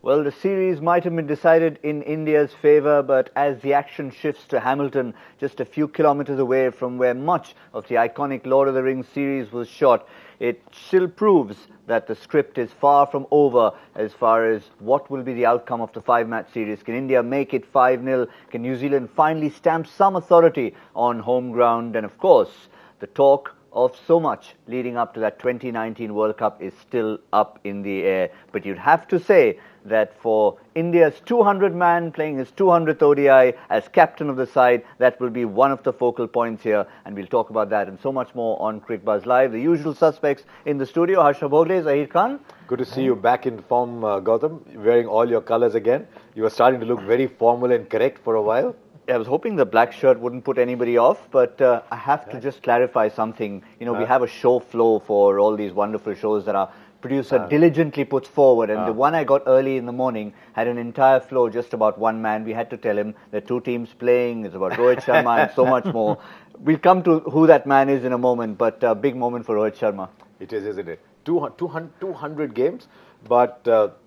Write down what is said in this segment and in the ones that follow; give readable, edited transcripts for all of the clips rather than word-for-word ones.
Well, the series might have been decided in India's favour, but as the action shifts to Hamilton, just a few kilometres away from where much of the iconic Lord of the Rings series was shot, it still proves that the script is far from over as far as what will be the outcome of the five-match series. Can India make it 5-0? Can New Zealand finally stamp some authority on home ground? And of course, the talk of so much leading up to that 2019 World Cup is still up in the air. But you'd have to say that for India's 200 man playing his 200th ODI as captain of the side, that will be one of the focal points here, and we'll talk about that and so much more on Cricbuzz Live. The usual suspects in the studio: Harsha, Bhogle, Zaheer Khan. Good to see you back in form, Gautam, wearing all your colors again. You were starting to look very formal and correct for a while. I was hoping the black shirt wouldn't put anybody off, but I have to just clarify something. You know, we have a show flow for all these wonderful shows that our producer diligently puts forward, and the one I got early in the morning had an entire flow just about one man. We had to tell him there are two teams playing, it's about Rohit Sharma and so much more. We'll come to who that man is in a moment, but a big moment for Rohit Sharma. It is, isn't it? 200 games, but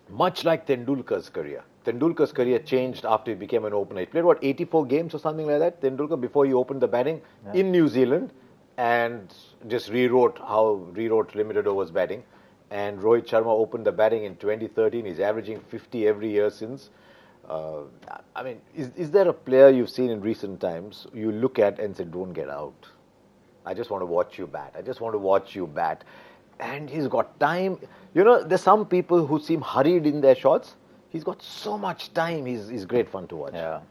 much like Tendulkar's career. Tendulkar's career changed after he became an opener. He played, 84 games or something like that, Tendulkar, before he opened the batting in New Zealand and just rewrote limited overs batting. And Rohit Sharma opened the batting in 2013. He's averaging 50 every year since. I mean, is there a player you've seen in recent times you look at and say, don't get out? I just want to watch you bat. I just want to watch you bat. And he's got time. You know, there's some people who seem hurried in their shots. He's got so much time. He's great fun to watch. Yeah.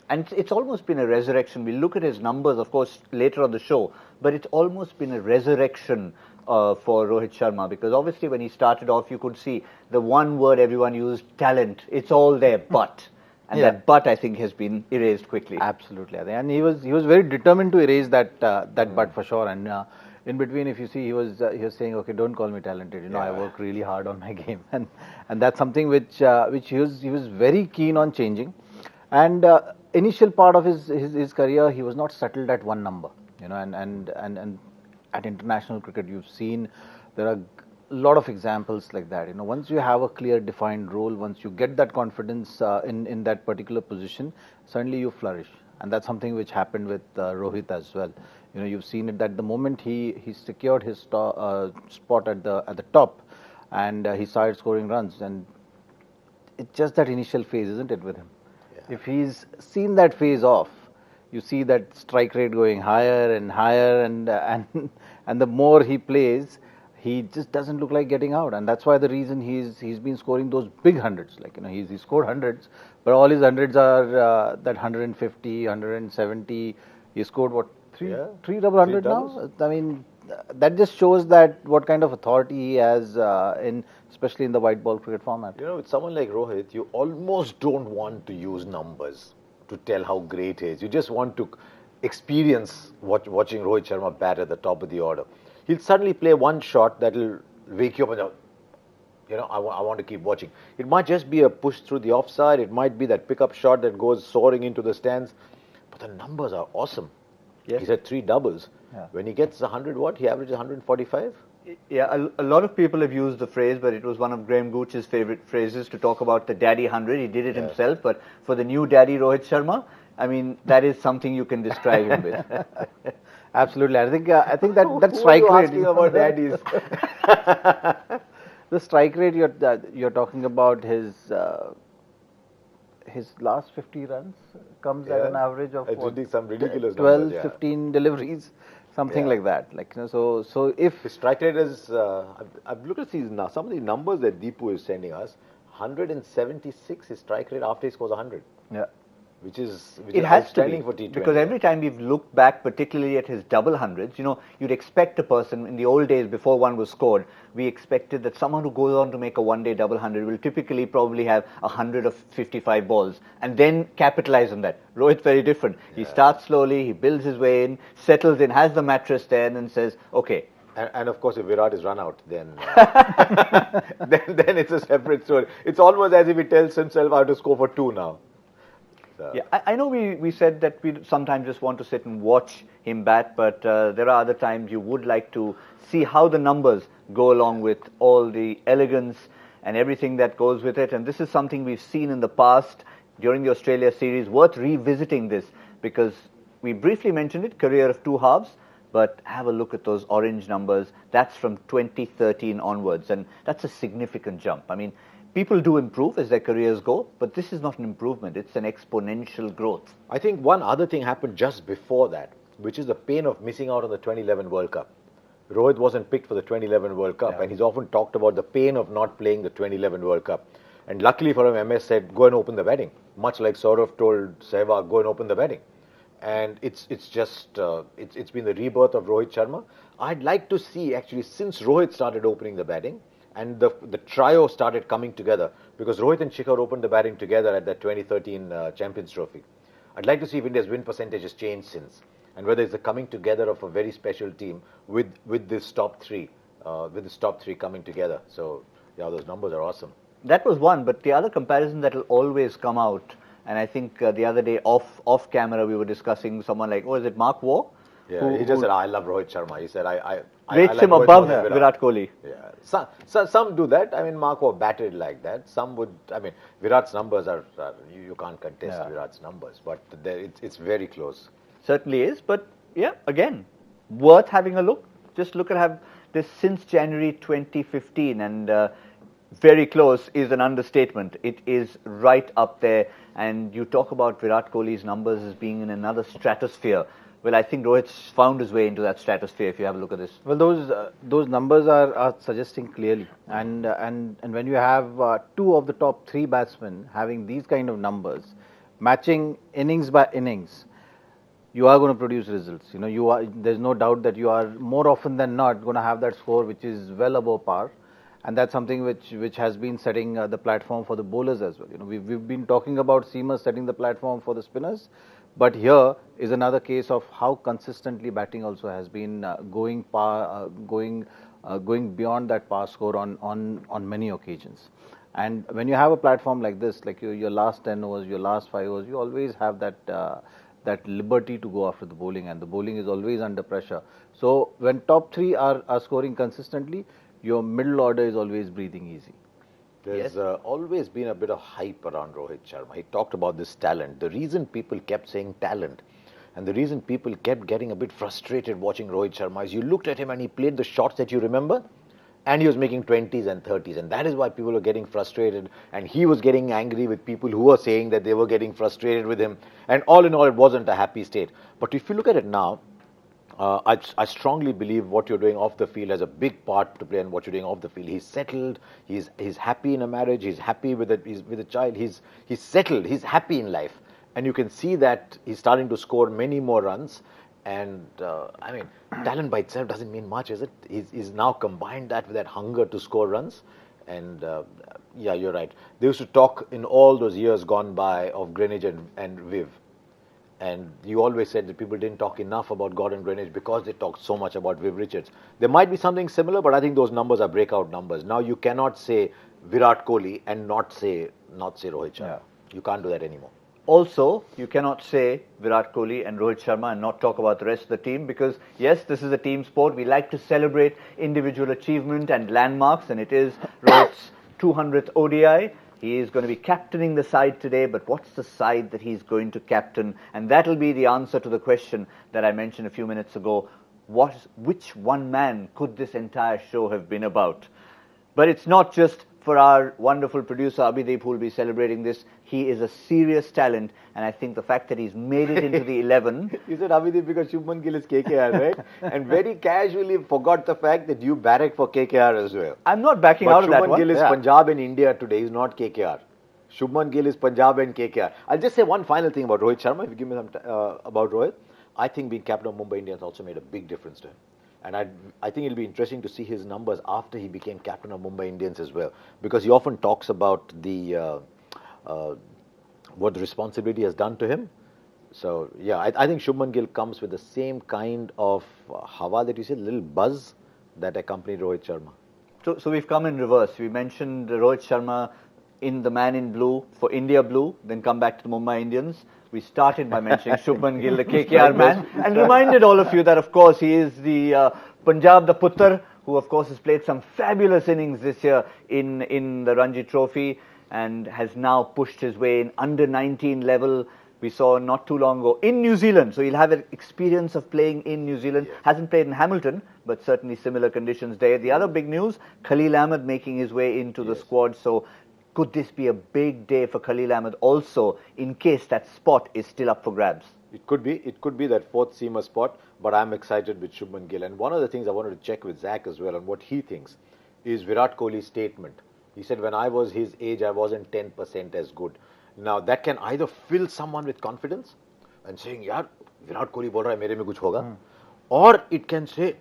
And it's almost been a resurrection. We'll look at his numbers, of course, later on the show. But it's almost been a resurrection for Rohit Sharma, because obviously when he started off, you could see the one word everyone used, talent. It's all there, but. And that but, I think, has been erased quickly. Absolutely. And he was very determined to erase that but for sure. And in between, if you see, he was saying, okay, don't call me talented. You know, I work really hard on my game, and that's something which he was very keen on changing. And initial part of his career, he was not settled at one number. You know, and at international cricket, you've seen there are a lot of examples like that. You know, once you have a clear defined role, once you get that confidence in that particular position, suddenly you flourish. And that's something which happened with Rohit as well. You know, you've seen it that the moment he secured his spot at the top, and he started scoring runs, and it's just that initial phase, isn't it, with him? Yeah. If he's seen that phase off, you see that strike rate going higher and higher, and the more he plays, he just doesn't look like getting out, and that's why the reason he's been scoring those big hundreds. Like, you know, he scored hundreds, but all his hundreds are that 150, 170. He scored three double hundred now. I mean, that just shows that what kind of authority he has especially in the white ball cricket format. You know, with someone like Rohit, you almost don't want to use numbers to tell how great he is. You just want to experience watching Rohit Sharma bat at the top of the order. He'll suddenly play one shot that will wake you up and, you know, I want to keep watching. It might just be a push through the offside. It might be that pickup shot that goes soaring into the stands. But the numbers are awesome. Yes. He's had 3 doubles. Yeah. When he gets 100, he averages 145? Yeah, a lot of people have used the phrase, but it was one of Graham Gooch's favorite phrases to talk about the daddy 100. He did it himself, but for the new daddy Rohit Sharma, I mean, that is something you can describe him with. Absolutely. I think that strike rate. Asking about daddies. The strike rate you're talking about, his last 50 runs comes at an average of some ridiculous 12, numbers, 15 deliveries, something like that. Like, you know, so if his strike rate is, I've looked at some of the numbers that Deepu is sending us. 176 his strike rate after he scores 100. Yeah. Which is outstanding for T20. Because every time we've looked back, particularly at his double hundreds, you know, you'd expect a person, in the old days before one was scored, we expected that someone who goes on to make a one-day double hundred will typically probably have 100 of 55 balls and then capitalize on that. Rohit's very different. He starts slowly, he builds his way in, settles in, has the mattress there, and then says, okay. And of course, if Virat is run out, then then it's a separate story. It's almost as if he tells himself, I have to score for 2 now. Yeah, I know we said that we sometimes just want to sit and watch him bat, but there are other times you would like to see how the numbers go along with all the elegance and everything that goes with it. And this is something we've seen in the past during the Australia series. Worth revisiting this, because we briefly mentioned it, career of two halves, but have a look at those orange numbers. That's from 2013 onwards, and that's a significant jump. I mean, people do improve as their careers go, but this is not an improvement. It's an exponential growth. I think one other thing happened just before that, which is the pain of missing out on the 2011 World Cup. Rohit wasn't picked for the 2011 World Cup, and he's often talked about the pain of not playing the 2011 World Cup. And luckily for him, MS said, go and open the wedding. Much like Saurav told Sehwag, go and open the wedding. And it's been the rebirth of Rohit Sharma. I'd like to see, actually, since Rohit started opening the batting, and the trio started coming together, because Rohit and Shikhar opened the batting together at that 2013 Champions Trophy. I'd like to see if India's win percentage has changed since, and whether it's the coming together of a very special team with this top three coming together. So, yeah, those numbers are awesome. That was one, but the other comparison that will always come out, and I think the other day off camera we were discussing someone like, is it Mark Waugh? Yeah, he just said, I love Rohit Sharma. He said, I rates like him Rohit above more than Virat Kohli. Yeah, some do that. I mean, Mark Waugh batted like that. Some would. I mean, Virat's numbers are you can't contest Virat's numbers, but it's very close. Certainly is, but yeah, again, worth having a look. Just look at this since January 2015, and very close is an understatement. It is right up there, and you talk about Virat Kohli's numbers as being in another stratosphere. Well, I think Rohit's found his way into that stratosphere, if you have a look at this. Well, those numbers are suggesting clearly, and when you have two of the top three batsmen having these kind of numbers, matching innings by innings, you are going to produce results. You know, there's no doubt that you are more often than not going to have that score which is well above par, and that's something which has been setting the platform for the bowlers as well. You know, we've been talking about seamers setting the platform for the spinners. But here is another case of how consistently batting also has been going beyond that par score on many occasions. And when you have a platform like this, like your last 10 overs, your last 5 overs, you always have that liberty to go after the bowling, and the bowling is always under pressure. So when top three are scoring consistently, your middle order is always breathing easy. There's always been a bit of hype around Rohit Sharma. He talked about this talent. The reason people kept saying talent, and the reason people kept getting a bit frustrated watching Rohit Sharma, is you looked at him and he played the shots that you remember, and he was making 20s and 30s, and that is why people were getting frustrated, and he was getting angry with people who were saying that they were getting frustrated with him, and all in all, it wasn't a happy state. But if you look at it now, I strongly believe what you're doing off the field has a big part to play in what you're doing off the field. He's settled. He's happy in a marriage. He's happy with a child. He's settled. He's happy in life, and you can see that he's starting to score many more runs. And I mean, talent by itself doesn't mean much, is it? He's now combined that with that hunger to score runs. And yeah, you're right. They used to talk in all those years gone by of Greenwich and Viv. And you always said that people didn't talk enough about Gordon Greenwich because they talked so much about Viv Richards. There might be something similar, but I think those numbers are breakout numbers. Now you cannot say Virat Kohli and not say Rohit Sharma. Yeah. You can't do that anymore. Also, you cannot say Virat Kohli and Rohit Sharma and not talk about the rest of the team, because yes, this is a team sport. We like to celebrate individual achievement and landmarks, and it is Rohit's 200th ODI. He is going to be captaining the side today, but what's the side that he's going to captain? And that'll be the answer to the question that I mentioned a few minutes ago. Which one man could this entire show have been about? But it's not just for our wonderful producer Abhideep who will be celebrating this. He is a serious talent, and I think the fact that he's made it into the 11. You said Abhideep because Shubman Gill is KKR, right? And very casually forgot the fact that you barrack for KKR as well. I'm not backing out of that one. Shubman Gill is Punjab and India today. He's not KKR. Shubman Gill is Punjab and KKR. I'll just say one final thing about Rohit Sharma. If you give me some about Rohit, I think being captain of Mumbai Indians also made a big difference to him. And I think it'll be interesting to see his numbers after he became captain of Mumbai Indians as well. Because he often talks about what the responsibility has done to him. So, yeah, I think Shubman Gill comes with the same kind of hawa that you said, little buzz that accompanied Rohit Sharma. So we've come in reverse. We mentioned Rohit Sharma in the man in blue for India blue, then come back to the Mumbai Indians. We started by mentioning Shubman Gill, the KKR man, and reminded all of you that, of course, he is the Punjab, the Puttar, who of course has played some fabulous innings this year in the Ranji Trophy and has now pushed his way in under 19 level. We saw not too long ago in New Zealand, so he'll have an experience of playing in New Zealand. Yes. Hasn't played in Hamilton, but certainly similar conditions there. The other big news, Khalil Ahmed making his way into the squad. So could this be a big day for Khalil Ahmed also, in case that spot is still up for grabs? It could be that fourth seamer spot, but I'm excited with Shubman Gill. And one of the things I wanted to check with Zach as well on what he thinks is Virat Kohli's statement. He said, when I was his age, I wasn't 10% as good. Now, that can either fill someone with confidence and saying, yaar, Virat Kohli bol raha hai, mere mein kuch hoga. Or it can say,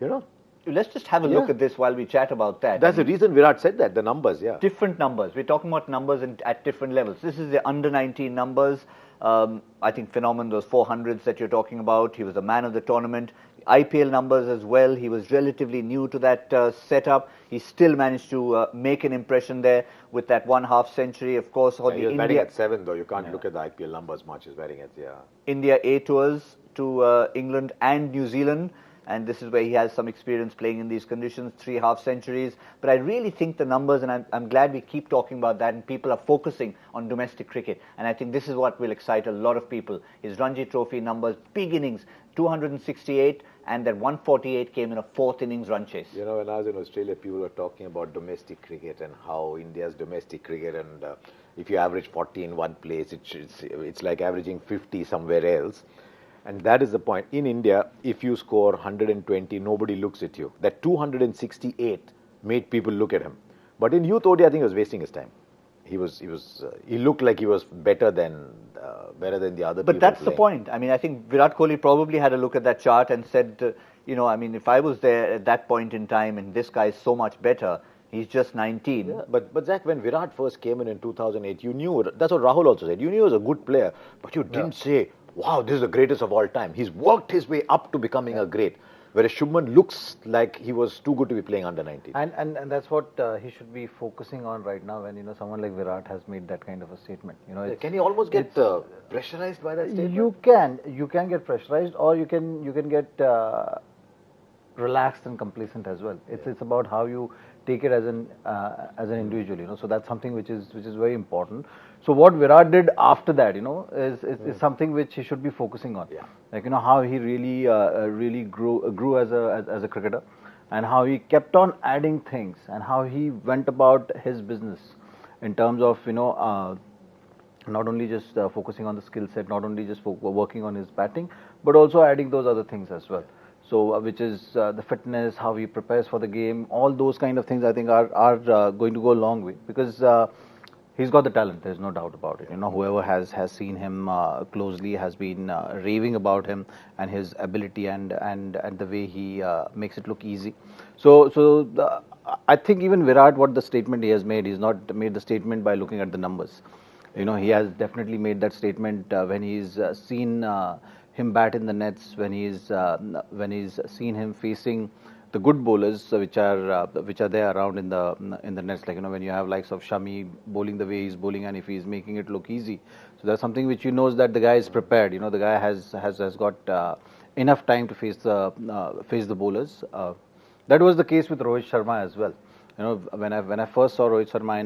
you know. Let's just have a look at this while we chat about that. That's the reason Virat said that, the numbers, yeah. Different numbers. We're talking about numbers at different levels. This is the under 19 numbers. I think phenomenal, those 400s that you're talking about. He was the man of the tournament. IPL numbers as well. He was relatively new to that setup. He still managed to make an impression there with that 1/2 century. Of course, He was batting at 7 though. You can't look at the IPL numbers much. He's batting at, India A tours to England and New Zealand. And this is where he has some experience playing in these conditions, 3 half centuries. But I really think the numbers, and I'm glad we keep talking about that, and people are focusing on domestic cricket. And I think this is what will excite a lot of people. His Ranji Trophy numbers, big innings, 268, and that 148 came in a 4th innings run chase. You know, when I was in Australia, people were talking about domestic cricket and how India's domestic cricket, and if you average 40 in one place, it's like averaging 50 somewhere else. And that is the point. In India, if you score 120, nobody looks at you. That 268 made people look at him. But in youth ODI, I think he was wasting his time. He looked like he was better than the other people. But that's the point. I mean, I think Virat Kohli probably had a look at that chart and said, if I was there at that point in time and this guy is so much better, he's just 19. Yeah, but Zach, when Virat first came in 2008, you knew, that's what Rahul also said, you knew he was a good player, but you didn't say, wow, this is the greatest of all time. He's worked his way up to becoming a great. Whereas Shubman looks like he was too good to be playing under 19. And that's what he should be focusing on right now when someone like Virat has made that kind of a statement. Can he almost get pressurized by that statement? You can get pressurized, or you can get relaxed and complacent as well. It's about how you take it as an individual. So that's something which is very important. So what Virat did after that, is something which he should be focusing on. Yeah. Like how he really grew as a cricketer, and how he kept on adding things, and how he went about his business in terms of not only just focusing on the skill set, not only just working on his batting, but also adding those other things as well. So which is the fitness, how he prepares for the game, all those kind of things I think are going to go a long way, because he's got the talent, there's no doubt about it. Whoever has seen him closely has been raving about him and his ability and the way he makes it look easy. So I think even Virat, what the statement he has made, he's not made the statement by looking at the numbers. He has definitely made that statement when he's seen him bat in the nets, when he's seen him facing the good bowlers which are there around in the nets, like when you have likes of Shami bowling the way he's bowling, and if he's making it look easy, so that's something which knows that the guy is prepared. The guy has got enough time to face the bowlers. That was the case with Rohit Sharma as well. When I first saw Rohit Sharma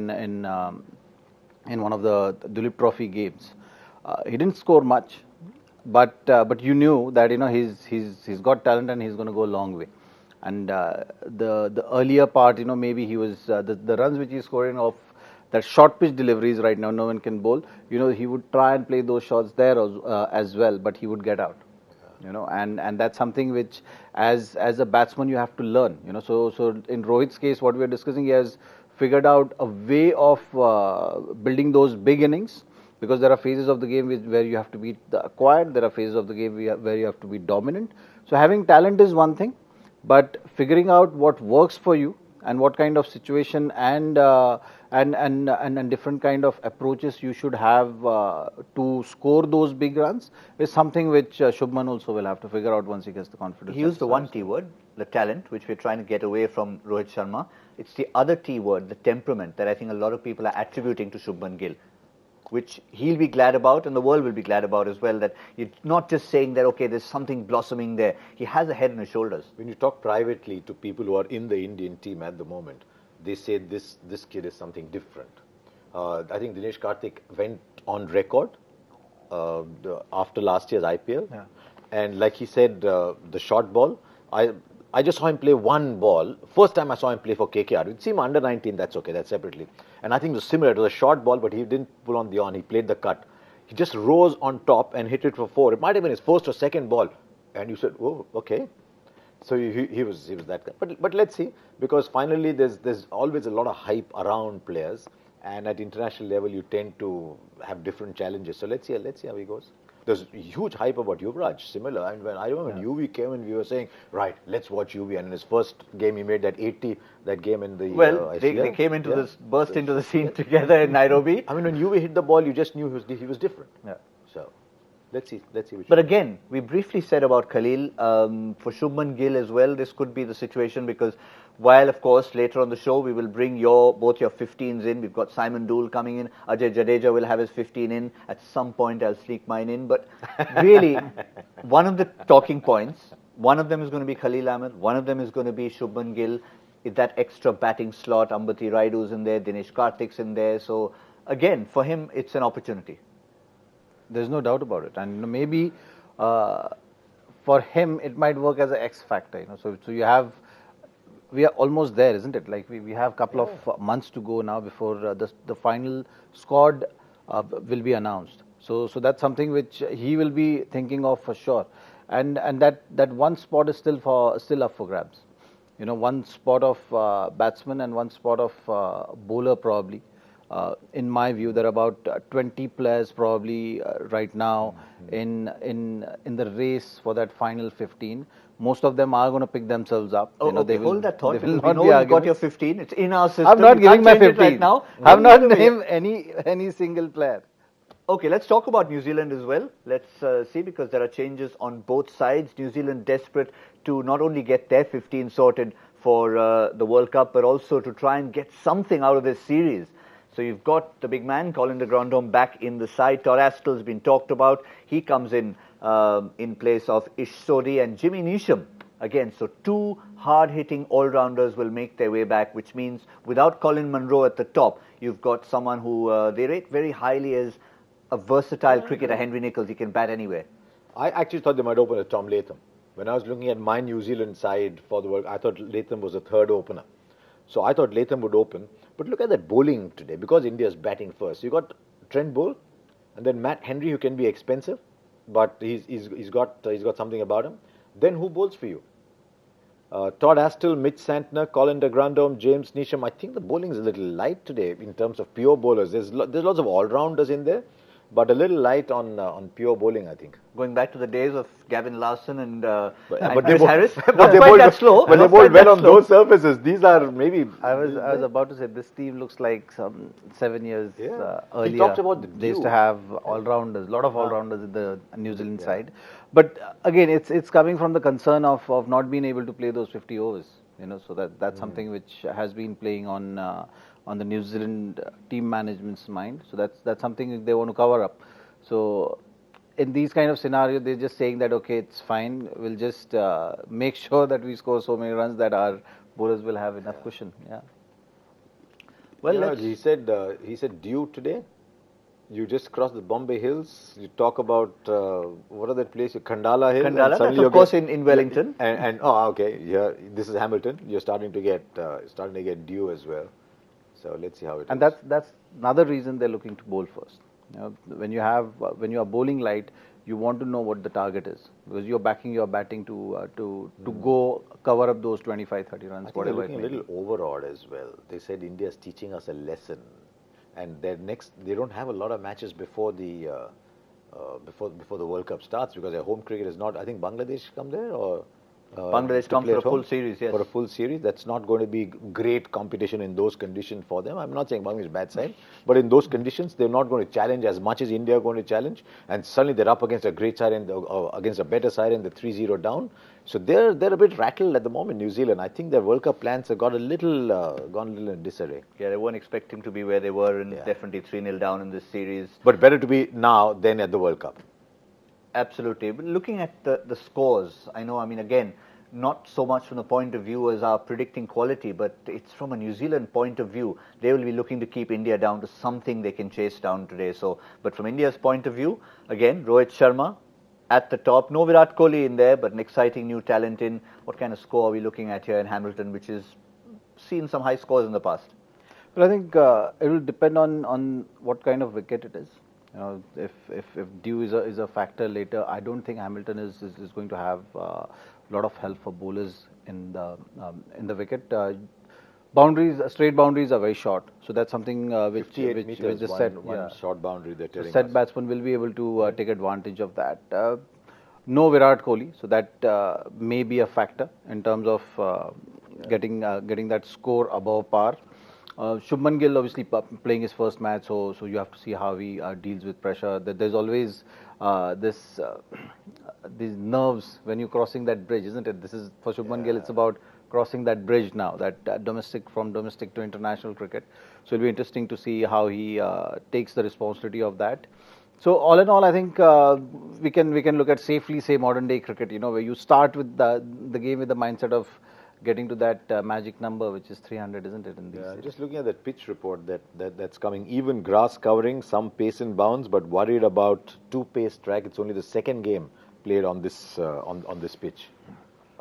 in one of the Duleep Trophy games, he didn't score much, but you knew that he's got talent and he's going to go a long way. And the earlier part, maybe he was the runs which he's scoring off that short pitch deliveries right now, no one can bowl. He would try and play those shots there as well, but he would get out. And that's something which, as a batsman, you have to learn. So in Rohit's case, what we are discussing, he has figured out a way of building those big innings, because there are phases of the game where you have to be quiet, there are phases of the game where you have to be dominant. So having talent is one thing, but figuring out what works for you and what kind of situation and different kind of approaches you should have to score those big runs is something which Shubman also will have to figure out once he gets the confidence. He used the one T word, the talent, which we're trying to get away from Rohit Sharma. It's the other T word, the temperament, that I think a lot of people are attributing to Shubman Gill. which he'll be glad about and the world will be glad about as well, that you're not just saying that, okay, there's something blossoming there. He has a head on his shoulders. When you talk privately to people who are in the Indian team at the moment, they say this kid is something different. I think Dinesh Karthik went on record after last year's IPL. Yeah. And like he said, the short ball, I just saw him play one ball. First time I saw him play for KKR. With him under 19, that's okay, that's separately. And I think it was similar. It was a short ball, but he didn't pull on the on. He played the cut. He just rose on top and hit it for 4. It might have been his first or second ball. And you said, oh, okay. So he was that guy. But let's see, because finally there's always a lot of hype around players. And at international level, you tend to have different challenges. So let's see how he goes. There's huge hype about Yuvraj, similar. And when I remember when UV came in, we were saying, right, let's watch UV. And in his first game, he made that 80, that game in the they came into this, burst into the scene together in Nairobi. I mean, when UV hit the ball, you just knew he was different. Yeah. So let's see which. But again, we briefly said about Khalil. For Shubman Gill as well, this could be the situation, because while, of course, later on the show, we will bring both your 15s in. We've got Simon Dool coming in. Ajay Jadeja will have his 15 in. At some point, I'll sneak mine in. But really, one of the talking points, one of them is going to be Khalil Ahmed. One of them is going to be Shubman Gill. Is that extra batting slot, Ambati Raidu's in there, Dinesh Karthik's in there. So, again, for him, it's an opportunity. There's no doubt about it. And maybe for him, it might work as an X factor. So you have... We are almost there, isn't it? Like we have a couple of months to go now before the final squad will be announced. So that's something which he will be thinking of for sure. And that one spot is still up for grabs. One spot of batsman and one spot of bowler probably. In my view, there are about 20 players probably right now in the race for that final 15. Most of them are going to pick themselves up. They hold that thought. They will we not know be you've arguing. got your 15. It's in our system. I'm not giving my 15 right now. I'm not naming any single player. Okay, let's talk about New Zealand as well. Let's see, because there are changes on both sides. New Zealand desperate to not only get their 15 sorted for the World Cup, but also to try and get something out of this series. So you've got the big man, Colin de Grandhomme, back in the side. Todd Astl's been talked about. He comes in place of Ish Sodhi and Jimmy Neesham. Again, so two hard-hitting all-rounders will make their way back, which means without Colin Munro at the top, you've got someone who they rate very highly as a versatile cricketer, Henry Nicholls. He can bat anywhere. I actually thought they might open with Tom Latham. When I was looking at my New Zealand side for the World, I thought Latham was a third opener. So I thought Latham would open. But look at that bowling today, because India's batting first. You got Trent Boult, and then Matt Henry, who can be expensive, but he's got something about him. Then who bowls for you? Todd Astle, Mitch Santner, Colin de Grandhomme, James Neesham. I think the bowling is a little light today in terms of pure bowlers. There's lots of all-rounders in there, but a little light on pure bowling, I think. Going back to the days of Gavin Larson and Chris Harris. But they bowled well on those surfaces. These are maybe... I was about to say, this team looks like some 7 years earlier. He talked about the They used to have all-rounders, a lot of all-rounders in the New Zealand side. But again, it's coming from the concern of not being able to play those 50 overs. So that's something which has been playing on the New Zealand team management's mind. So that's something they want to cover up. So in these kind of scenarios, they're just saying that, okay, it's fine. We'll just make sure that we score so many runs that our bowlers will have enough cushion. Yeah. Well, he said due today. You just cross the Bombay Hills. You talk about what are that place? Khandala Hills. Khandala, that's of course in Wellington. And okay, yeah, this is Hamilton. You're starting to get dew as well. So let's see how it is. And that's another reason they're looking to bowl first. When you are bowling light, you want to know what the target is, because you're backing your batting to go cover up those 25, 30 runs. I think they're looking a little overawed as well. They said India's teaching us a lesson. And they don't have a lot of matches before the World Cup starts, because their home cricket is not. I think Bangladesh come there, or Bangladesh to come play for a at home. full series, yes. For a full series, that's not going to be great competition in those conditions for them. I'm not saying Bangladesh is a bad side, but in those conditions, they're not going to challenge as much as India are going to challenge. And suddenly they're up against a great side and against a better side and they're 3-0 down. So they're a bit rattled at the moment, New Zealand. I think their World Cup plans have got gone a little in disarray. Yeah, they weren't expecting to be where they were, and definitely 3-0 down in this series. But better to be now than at the World Cup. Absolutely. But looking at the scores, I know, I mean, again, not so much from the point of view as our predicting quality, but it's from a New Zealand point of view. They will be looking to keep India down to something they can chase down today. So, but from India's point of view, again, Rohit Sharma at the top. No Virat Kohli in there, but an exciting new talent in. What kind of score are we looking at here in Hamilton, which has seen some high scores in the past? Well, I think it will depend on what kind of wicket it is. You know, if dew is a factor later, I don't think Hamilton is going to have a lot of help for bowlers in the wicket. Straight boundaries are very short, so that's something which meters, the set one short boundary they're telling set us. Batsman will be able to take advantage of that. No Virat Kohli, so that may be a factor in terms of getting that score above par. Shubman Gill obviously playing his first match, so you have to see how he deals with pressure. There's always these nerves when you're crossing that bridge, isn't it? This is for Shubman Gill. It's about crossing that bridge now, that domestic to international cricket. So it'll be interesting to see how he takes the responsibility of that. So all in all, I think we can look at safely say modern day cricket. You know, where you start with the game with the mindset of getting to that magic number, which is 300, isn't it? In these days? Just looking at that pitch report that's coming, even grass covering, some pace and bounds, but worried about 2-pace track. It's only the second game played on this on this pitch.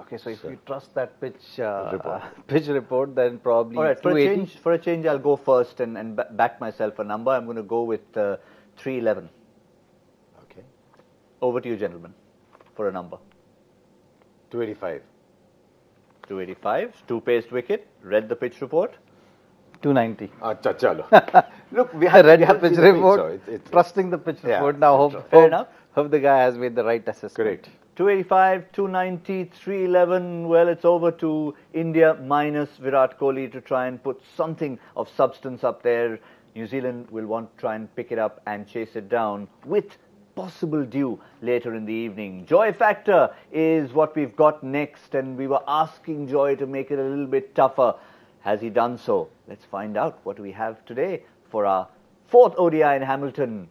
Okay, so if you trust that pitch report, then probably all right. For a change, I'll go first and back myself a number. I'm going to go with 311. Okay. Over to you, gentlemen, for a number. 285. 285, 2-paced wicket. Read the pitch report. 290. Chalo. Look, I read the pitch report, trusting the pitch report. Now, hope the guy has made the right assessment. Correct. 285, 290, 311. Well, it's over to India minus Virat Kohli to try and put something of substance up there. New Zealand will want to try and pick it up and chase it down with possible dew later in the evening. Joy factor is what we've got next, and we were asking Joy to make it a little bit tougher. Has he done so? Let's find out what we have today for our fourth ODI in Hamilton.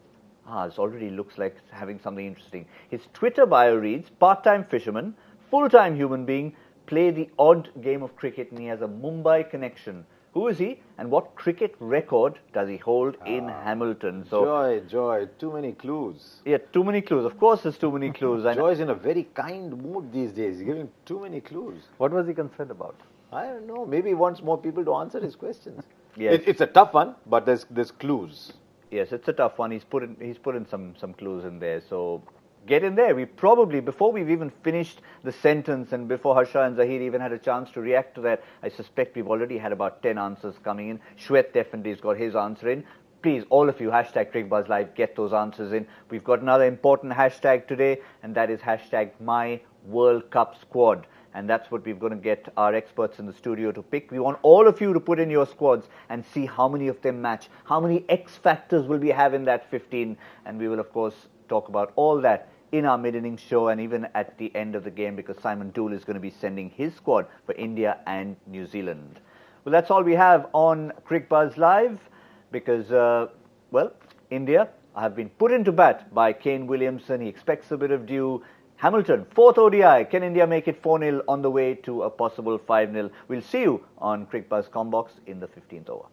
This already looks like having something interesting. His Twitter bio reads, part-time fisherman, full-time human being, play the odd game of cricket, and he has a Mumbai connection. Who is he, and what cricket record does he hold in Hamilton? So, Joy, too many clues. Yeah, too many clues. Of course, there's too many clues. Joy's in a very kind mood these days. He's giving too many clues. What was he concerned about? I don't know. Maybe he wants more people to answer his questions. Yes. It's a tough one, but there's clues. Yes, it's a tough one. He's put in some clues in there. So get in there. We probably, before we've even finished the sentence and before Harsha and Zaheer even had a chance to react to that, I suspect we've already had about 10 answers coming in. Shwet definitely has got his answer in. Please, all of you, hashtag Cricbuzz Live, get those answers in. We've got another important hashtag today, and that is hashtag My World Cup Squad. And that's what we're going to get our experts in the studio to pick. We want all of you to put in your squads and see how many of them match. How many X factors will we have in that 15? And we will, of course, talk about all that in our mid-innings show and even at the end of the game, because Simon Dool is going to be sending his squad for India and New Zealand. Well, that's all we have on Cricbuzz Live, because, well, India have been put into bat by Kane Williamson. He expects a bit of dew. Hamilton, fourth ODI. Can India make it 4-0 on the way to a possible 5-0? We'll see you on Cricbuzz Combox in the 15th over.